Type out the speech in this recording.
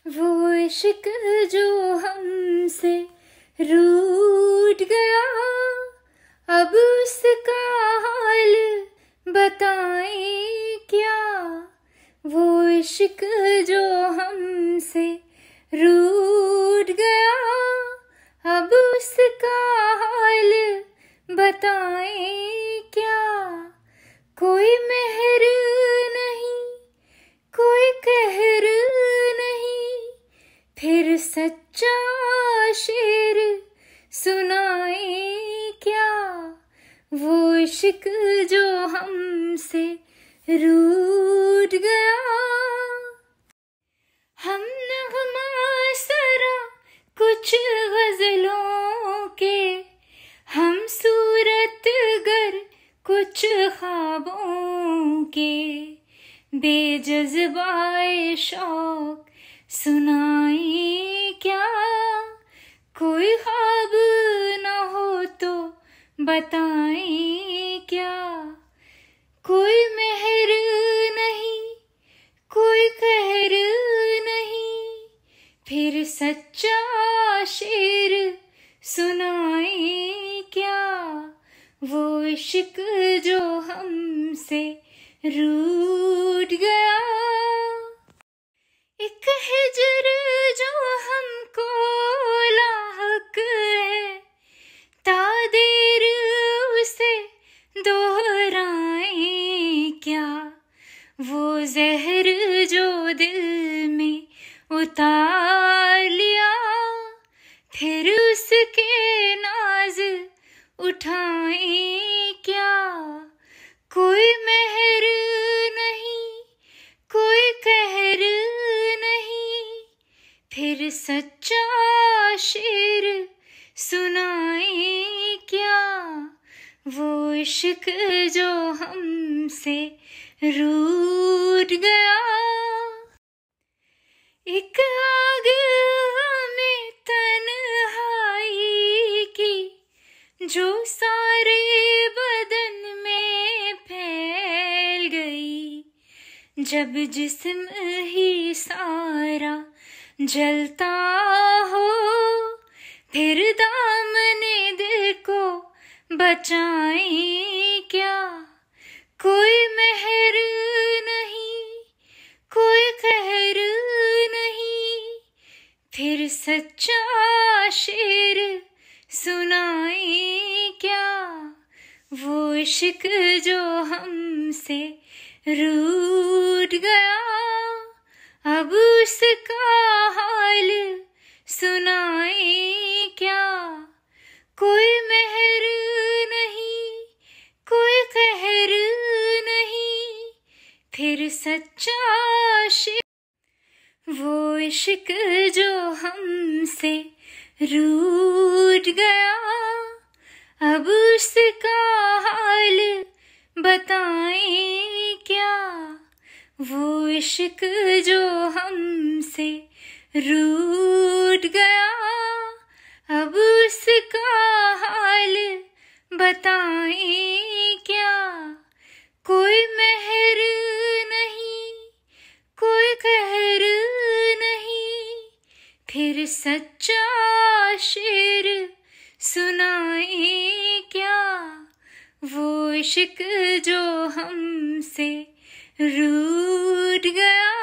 वो इश्क जो हमसे रूठ गया, अब उसका हाल बताएं क्या। वो इश्क जो हमसे रूठ गया, अब उसका हाल बताएं क्या। कोई मेहर नहीं, कोई कहर नहीं, फिर सच्चा शेर सुनाए क्या। वो इश्क जो हमसे रूठ गया। हम नगमा सरा कुछ गजलों के, हम सूरत गर कुछ ख्वाबों के, बेजज़बाए शौक सुनाए क्या। कोई ख्वाब न हो तो बताएं क्या। कोई मेहर नहीं, कोई कहर नहीं, फिर सच्चा शेर सुनाए क्या। वो इश्क जो हमसे रूठ गया। एक हिजर जो हमको लाहक है, तादेर उसे दोहराए क्या। वो जहर जो दिल में उतार लिया, फिर उसके नाज उठाए क्या। कोई मेहर नहीं, कोई कहर नहीं, फिर सच्चा शेर सुनाए क्या। वो इश्क जो हमसे रूठ गया। एक आग हमें तन्हाई की, जो सारे बदन में फैल गई। जब जिस्म ही सारा जलता हो, फिर दामने दिल को बचाएं क्या। कोई मेहर नहीं, कोई कहर नहीं, फिर सच्चा शेर सुनाए क्या। वो इश्क जो हमसे रूठ गया, अब उसका हाल सुनाए क्या। कोई मेहर नहीं, कोई कहर नहीं, फिर सच्चा शेर। वो इश्क जो हमसे रूठ गया, अब उसका हाल बताएं क्या। वो इश्क जो हमसे रूठ गया, अब उसका हाल बताएं क्या। कोई मेहर नहीं, कोई कहर नहीं, फिर सच्चा शेर सुनाए क्या। वो इश्क जो हमसे रूठ गया।